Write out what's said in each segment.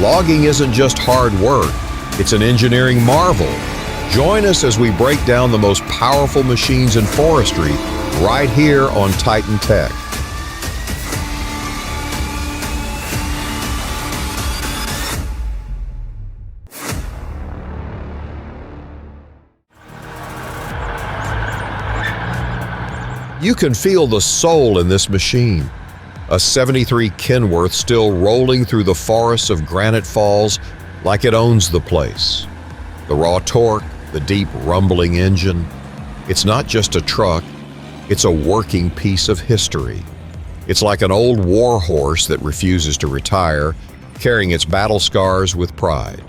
Logging isn't just hard work, it's an engineering marvel. Join us as we break down the most powerful machines in forestry right here on Titan Tech. You can feel the soul in this machine. A 73 Kenworth still rolling through the forests of Granite Falls like it owns the place. The raw torque, the deep rumbling engine. It's not just a truck, it's a working piece of history. It's like an old war horse that refuses to retire, carrying its battle scars with pride.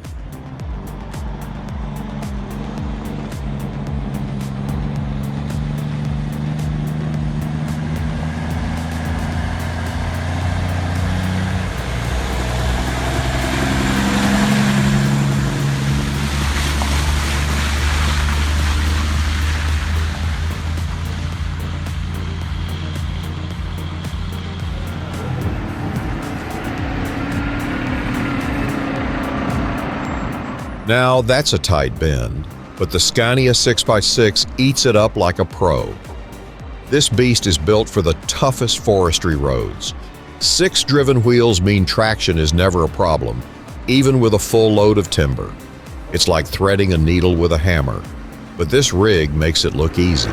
Now that's a tight bend, but the Scania 6x6 eats it up like a pro. This beast is built for the toughest forestry roads. 6 driven wheels mean traction is never a problem, even with a full load of timber. It's like threading a needle with a hammer, but this rig makes it look easy.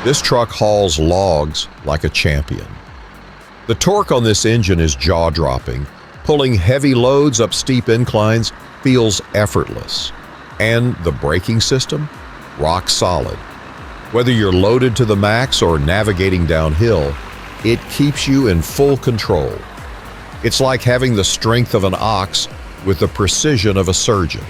This truck hauls logs like a champion. The torque on this engine is jaw-dropping. Pulling heavy loads up steep inclines feels effortless. And the braking system? Rock solid. Whether you're loaded to the max or navigating downhill, it keeps you in full control. It's like having the strength of an ox with the precision of a surgeon.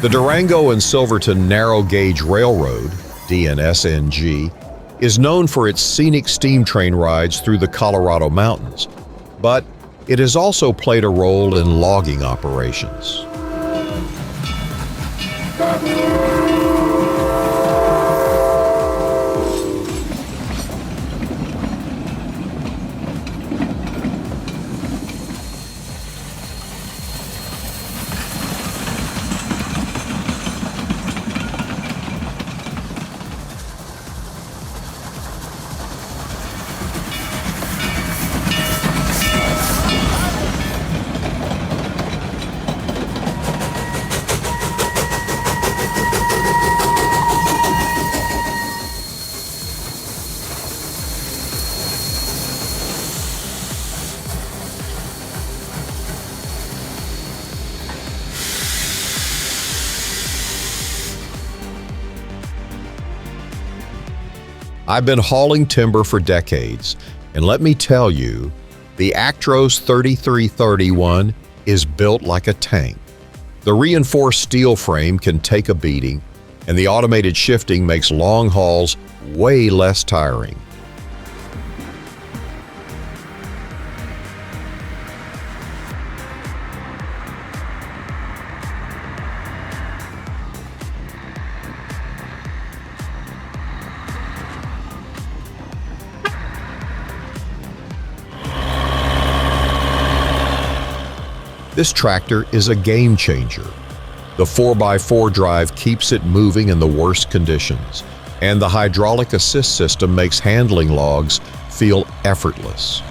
The Durango and Silverton Narrow Gauge Railroad, DNSNG, is known for its scenic steam train rides through the Colorado mountains, but it has also played a role in logging operations. I've been hauling timber for decades, and let me tell you, the Actros 3331 is built like a tank. The reinforced steel frame can take a beating, and the automated shifting makes long hauls way less tiring. This tractor is a game changer. The 4x4 drive keeps it moving in the worst conditions, and the hydraulic assist system makes handling logs feel effortless.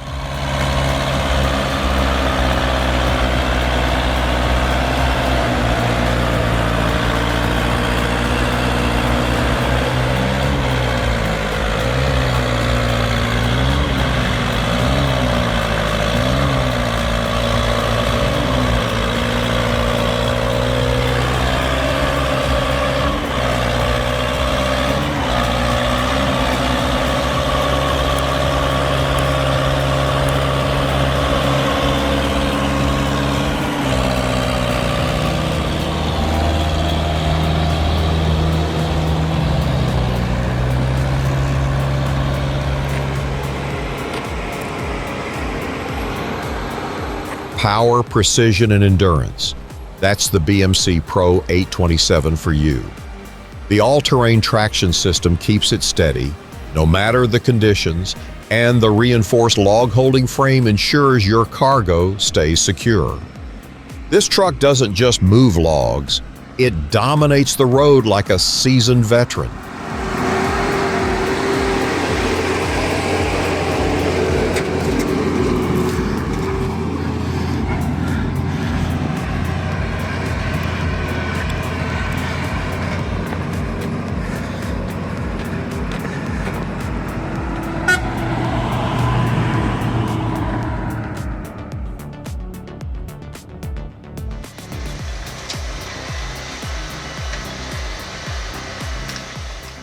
Power, precision, and endurance. That's the BMC Pro 827 for you. The all-terrain traction system keeps it steady, no matter the conditions, and the reinforced log-holding frame ensures your cargo stays secure. This truck doesn't just move logs, it dominates the road like a seasoned veteran.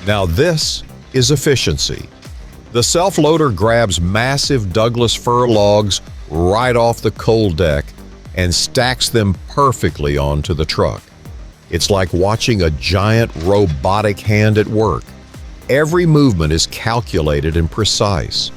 Now this is efficiency. The self-loader grabs massive Douglas fir logs right off the coal deck and stacks them perfectly onto the truck. It's like watching a giant robotic hand at work. Every movement is calculated and precise.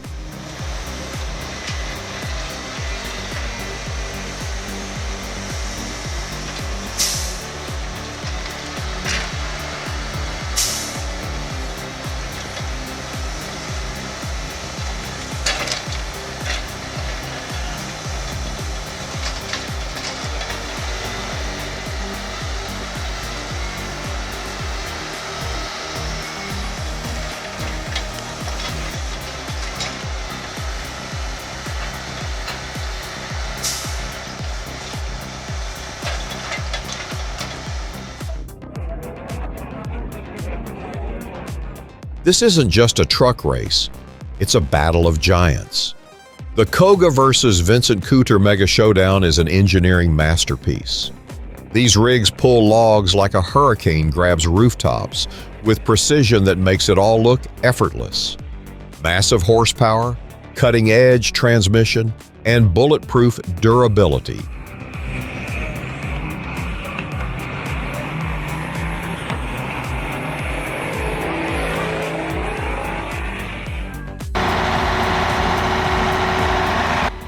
This isn't just a truck race, it's a battle of giants. The Koga versus Vincent Cooter Mega Showdown is an engineering masterpiece. These rigs pull logs like a hurricane grabs rooftops, with precision that makes it all look effortless. Massive horsepower, cutting-edge transmission, and bulletproof durability.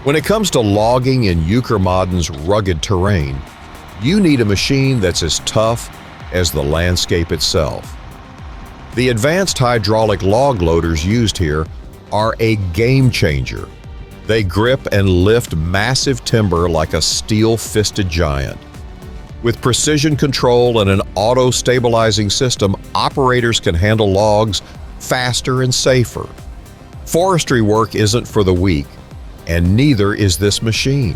When it comes to logging in Uckermodden's rugged terrain, you need a machine that's as tough as the landscape itself. The advanced hydraulic log loaders used here are a game changer. They grip and lift massive timber like a steel-fisted giant. With precision control and an auto-stabilizing system, operators can handle logs faster and safer. Forestry work isn't for the weak, and neither is this machine.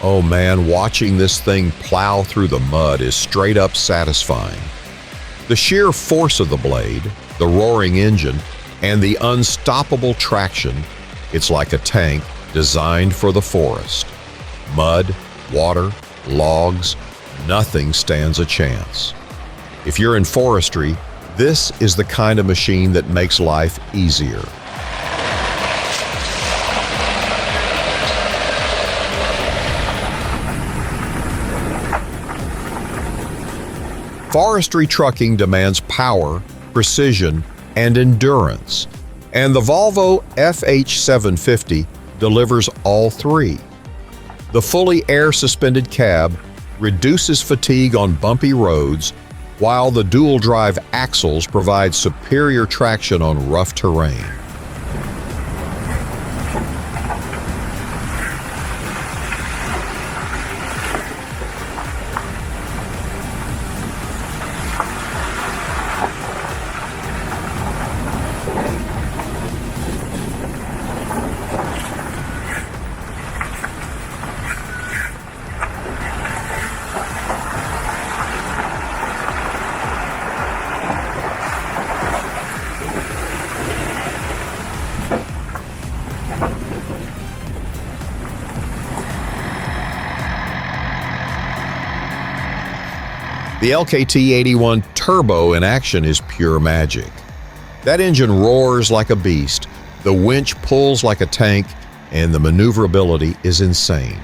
Oh man, watching this thing plow through the mud is straight up satisfying. The sheer force of the blade, the roaring engine, and the unstoppable traction, it's like a tank designed for the forest. Mud, water, logs, nothing stands a chance. If you're in forestry, this is the kind of machine that makes life easier. Forestry trucking demands power, precision, and endurance. And the Volvo FH750 delivers all three. The fully air-suspended cab reduces fatigue on bumpy roads, while the dual-drive axles provide superior traction on rough terrain. The LKT81 Turbo in action is pure magic. That engine roars like a beast, the winch pulls like a tank, and the maneuverability is insane.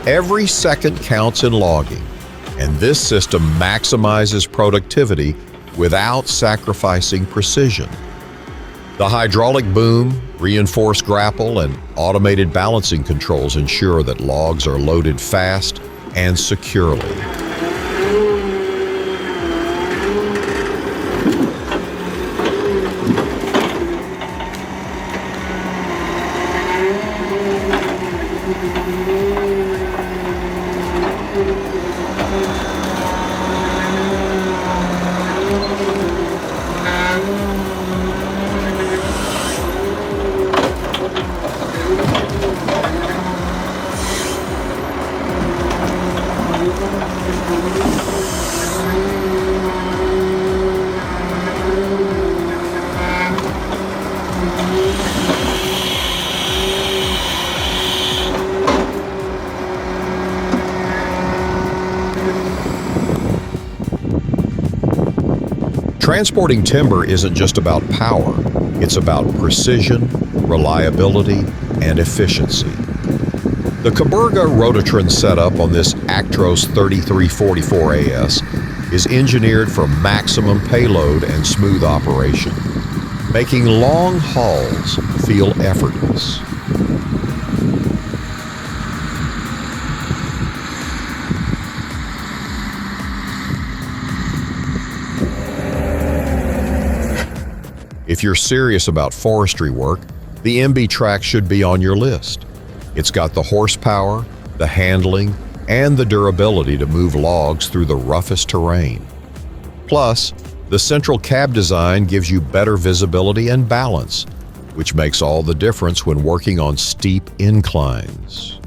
Every second counts in logging, and this system maximizes productivity without sacrificing precision. The hydraulic boom, reinforced grapple, and automated balancing controls ensure that logs are loaded fast and securely. Transporting timber isn't just about power, it's about precision, reliability, and efficiency. The Caburga Rototron setup on this Actros 3344 AS is engineered for maximum payload and smooth operation, making long hauls feel effortless. If you're serious about forestry work, the MB Trax should be on your list. It's got the horsepower, the handling, and the durability to move logs through the roughest terrain. Plus, the central cab design gives you better visibility and balance, which makes all the difference when working on steep inclines.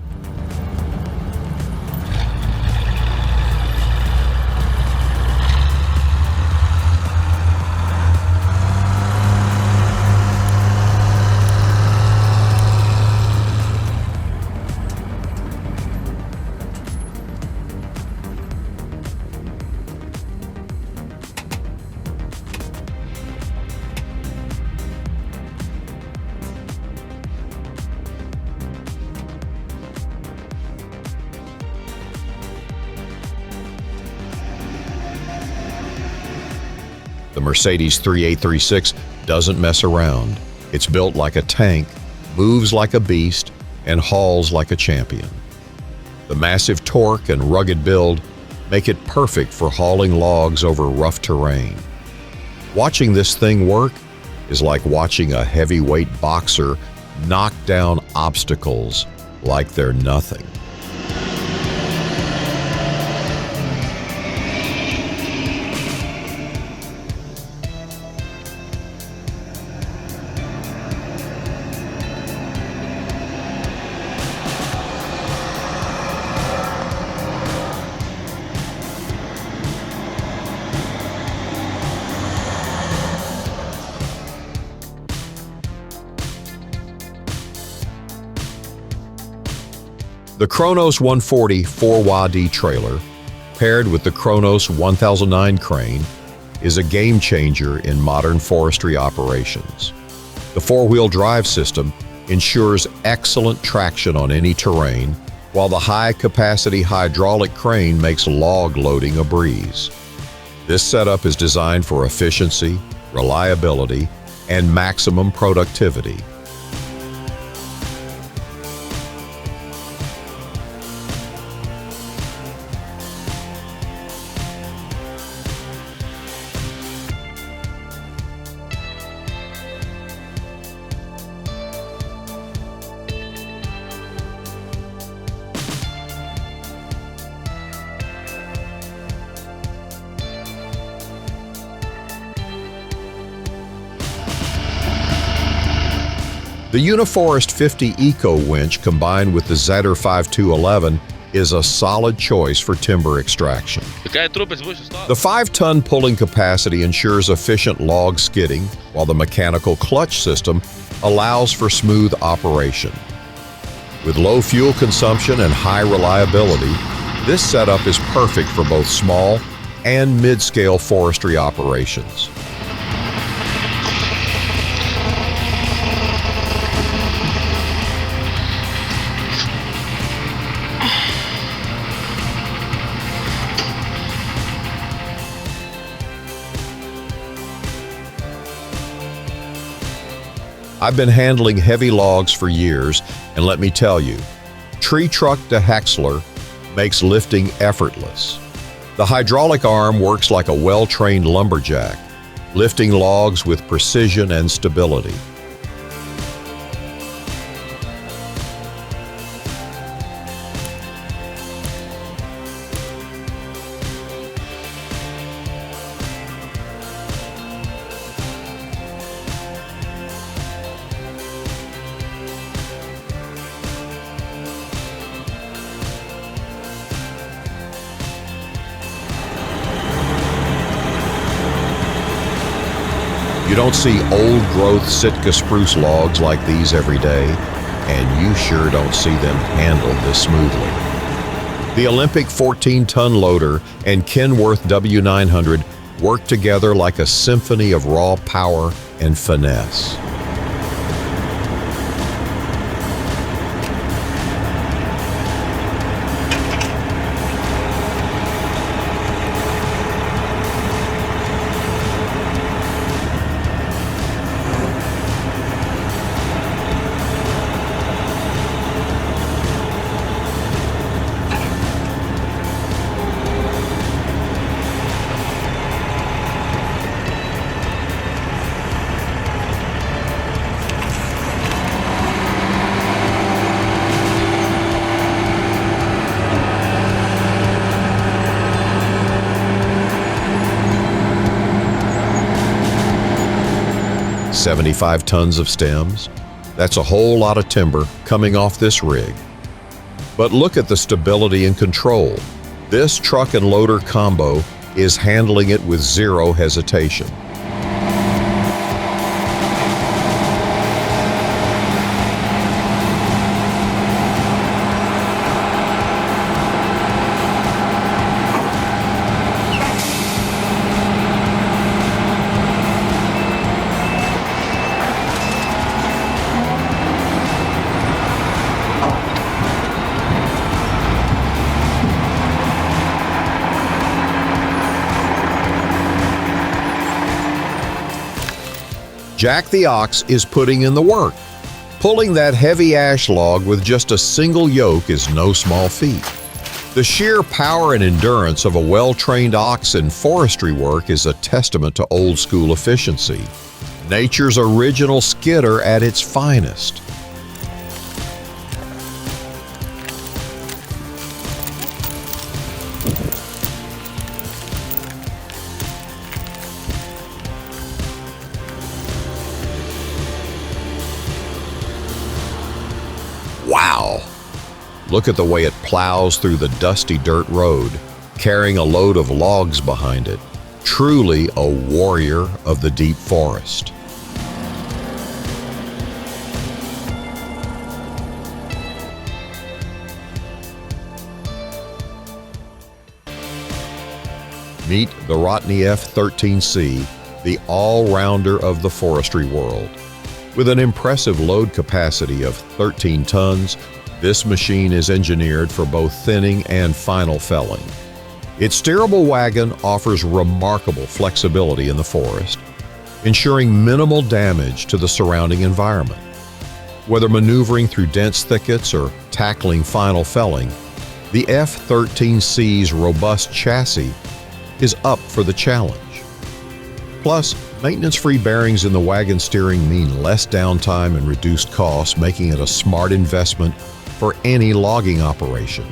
The Mercedes 3836 doesn't mess around. It's built like a tank, moves like a beast, and hauls like a champion. The massive torque and rugged build make it perfect for hauling logs over rough terrain. Watching this thing work is like watching a heavyweight boxer knock down obstacles like they're nothing. The Kronos 140 4YD trailer, paired with the Kronos 1009 crane, is a game changer in modern forestry operations. The four-wheel drive system ensures excellent traction on any terrain, while the high-capacity hydraulic crane makes log loading a breeze. This setup is designed for efficiency, reliability, and maximum productivity. The Uniforest 50 Eco winch combined with the Zetter 5211 is a solid choice for timber extraction. The 5-ton pulling capacity ensures efficient log skidding, while the mechanical clutch system allows for smooth operation. With low fuel consumption and high reliability, this setup is perfect for both small and mid-scale forestry operations. I've been handling heavy logs for years, and let me tell you, tree truck to Häcksler makes lifting effortless. The hydraulic arm works like a well-trained lumberjack, lifting logs with precision and stability. You don't see old-growth Sitka spruce logs like these every day, and you sure don't see them handled this smoothly. The Olympic 14-ton loader and Kenworth W900 work together like a symphony of raw power and finesse. "75 tons of stems. That's a whole lot of timber coming off this rig. But look at the stability and control. This truck and loader combo is handling it with zero hesitation. Jack the Ox is putting in the work. Pulling that heavy ash log with just a single yoke is no small feat. The sheer power and endurance of a well-trained ox in forestry work is a testament to old-school efficiency. Nature's original skidder at its finest. Wow! Look at the way it plows through the dusty dirt road, carrying a load of logs behind it. Truly a warrior of the deep forest. Meet the Rotney F-13C, the all-rounder of the forestry world. With an impressive load capacity of 13 tons, this machine is engineered for both thinning and final felling. Its steerable wagon offers remarkable flexibility in the forest, ensuring minimal damage to the surrounding environment. Whether maneuvering through dense thickets or tackling final felling, the F-13C's robust chassis is up for the challenge. Plus, maintenance-free bearings in the wagon steering mean less downtime and reduced costs, making it a smart investment for any logging operation.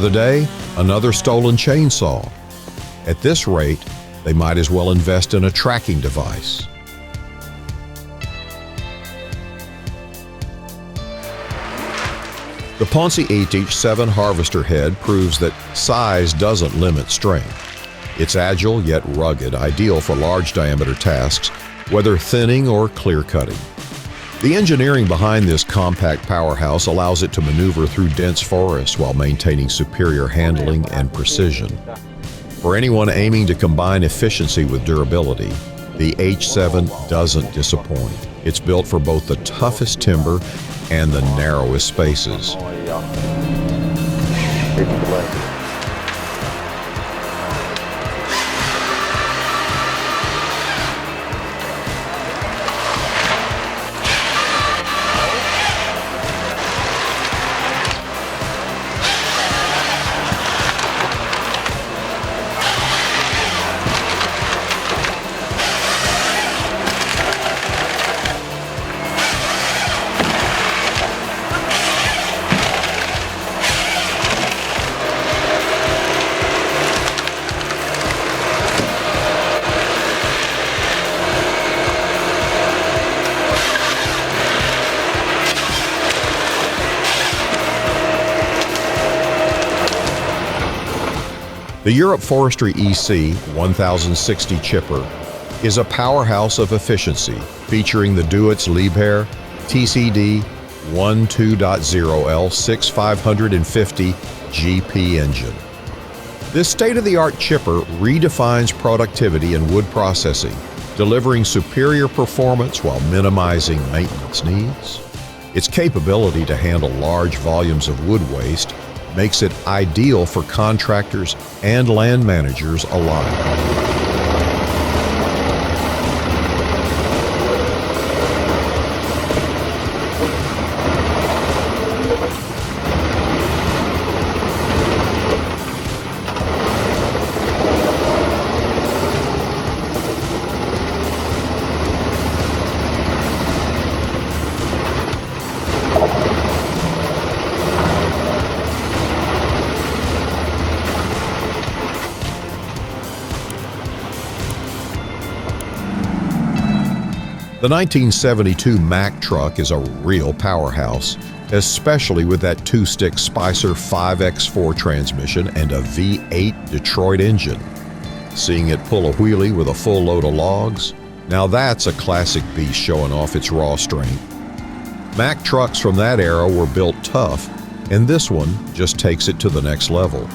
Another day, another stolen chainsaw. At this rate, they might as well invest in a tracking device. The Ponce Etich 7 harvester head proves that size doesn't limit strength. It's agile yet rugged, ideal for large diameter tasks, whether thinning or clear cutting. The engineering behind this compact powerhouse allows it to maneuver through dense forests while maintaining superior handling and precision. For anyone aiming to combine efficiency with durability, the H7 doesn't disappoint. It's built for both the toughest timber and the narrowest spaces. The Europe Forestry EC 1060 chipper is a powerhouse of efficiency, featuring the Deutz Liebherr TCD 12.0L 6550 GP engine. This state-of-the-art chipper redefines productivity in wood processing, delivering superior performance while minimizing maintenance needs. Its capability to handle large volumes of wood waste makes it ideal for contractors and land managers alike. The 1972 Mack truck is a real powerhouse, especially with that two-stick Spicer 5X4 transmission and a V8 Detroit engine. Seeing it pull a wheelie with a full load of logs, now that's a classic beast showing off its raw strength. Mack trucks from that era were built tough, and this one just takes it to the next level.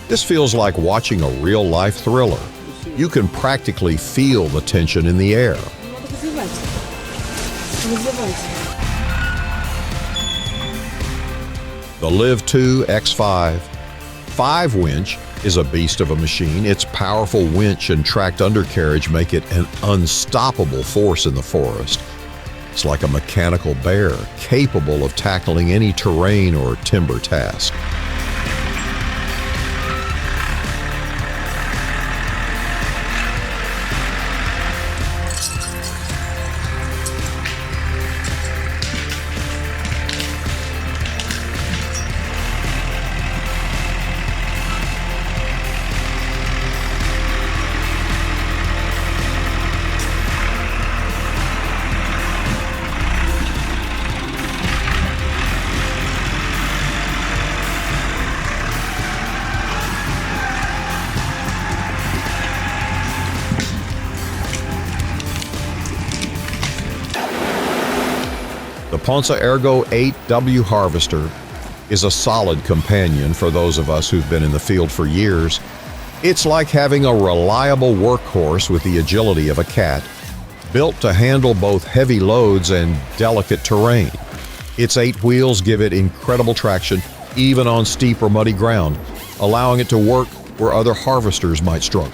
This feels like watching a real-life thriller. You can practically feel the tension in the air. The Liv 2 X5 5-winch is a beast of a machine. Its powerful winch and tracked undercarriage make it an unstoppable force in the forest. It's like a mechanical bear, capable of tackling any terrain or timber task. The Ponsa Ergo 8W Harvester is a solid companion for those of us who've been in the field for years. It's like having a reliable workhorse with the agility of a cat, built to handle both heavy loads and delicate terrain. Its 8 wheels give it incredible traction, even on steep or muddy ground, allowing it to work where other harvesters might struggle.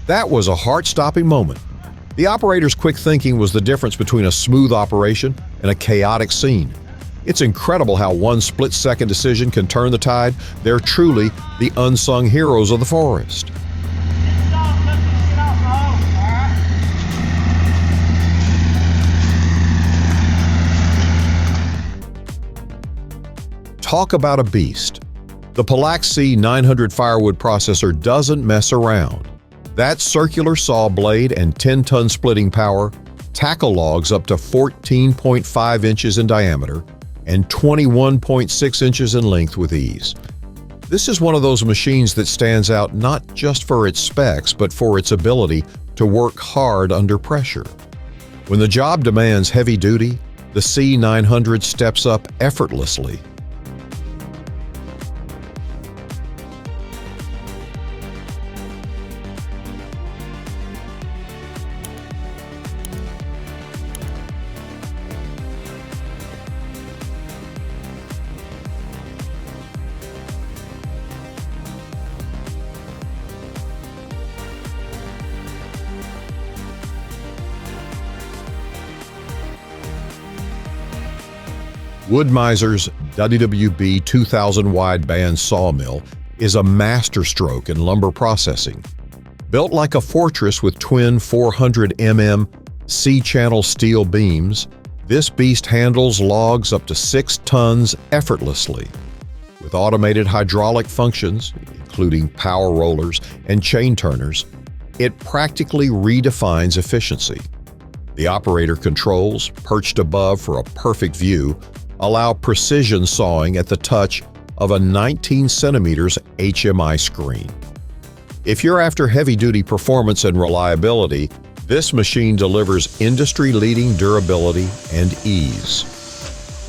That was a heart-stopping moment. The operator's quick thinking was the difference between a smooth operation and a chaotic scene. It's incredible how one split-second decision can turn the tide. They're truly the unsung heroes of the forest. Talk about a beast. The Polaxi 900 firewood processor doesn't mess around. That circular saw blade and 10-ton splitting power tackle logs up to 14.5 inches in diameter and 21.6 inches in length with ease. This is one of those machines that stands out not just for its specs, but for its ability to work hard under pressure. When the job demands heavy duty, the C900 steps up effortlessly. Wood-Miser's WWB 2000 wideband sawmill is a masterstroke in lumber processing. Built like a fortress with twin 400 mm C-channel steel beams, this beast handles logs up to 6 tons effortlessly. With automated hydraulic functions, including power rollers and chain turners, it practically redefines efficiency. The operator controls, perched above for a perfect view, allow precision sawing at the touch of a 19 centimeters HMI screen. If you're after heavy-duty performance and reliability, this machine delivers industry-leading durability and ease.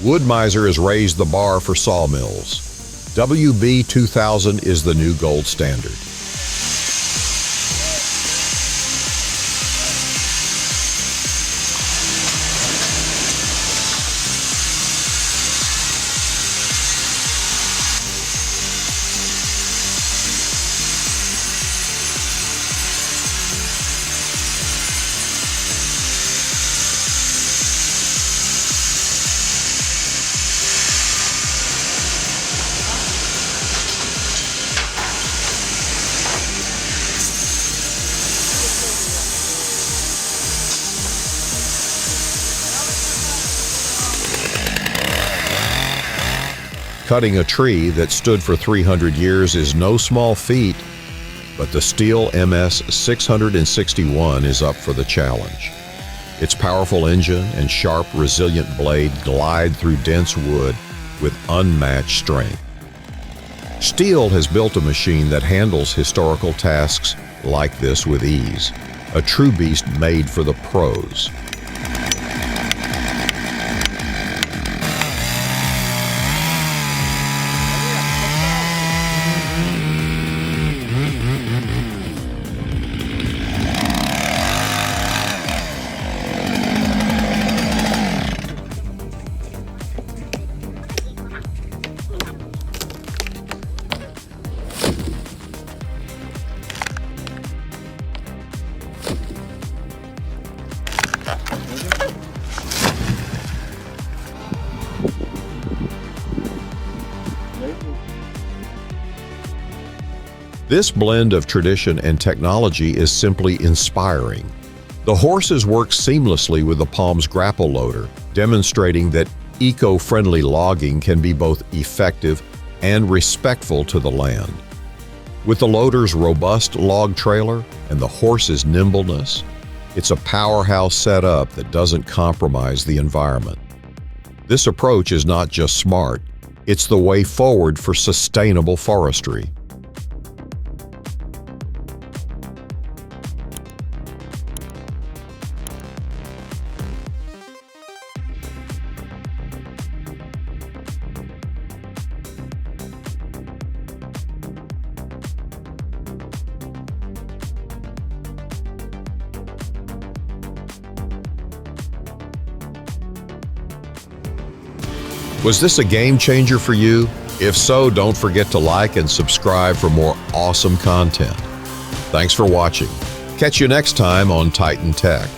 Wood-Miser has raised the bar for sawmills. WB 2000 is the new gold standard. Cutting a tree that stood for 300 years is no small feat, but the Stihl MS 661 is up for the challenge. Its powerful engine and sharp, resilient blade glide through dense wood with unmatched strength. Stihl has built a machine that handles historical tasks like this with ease, a true beast made for the pros. This blend of tradition and technology is simply inspiring. The horses work seamlessly with the Palm's grapple loader, demonstrating that eco-friendly logging can be both effective and respectful to the land. With the loader's robust log trailer and the horse's nimbleness, it's a powerhouse setup that doesn't compromise the environment. This approach is not just smart, it's the way forward for sustainable forestry. Was this a game changer for you? If so, don't forget to like and subscribe for more awesome content. Thanks for watching. Catch you next time on Titan Tech.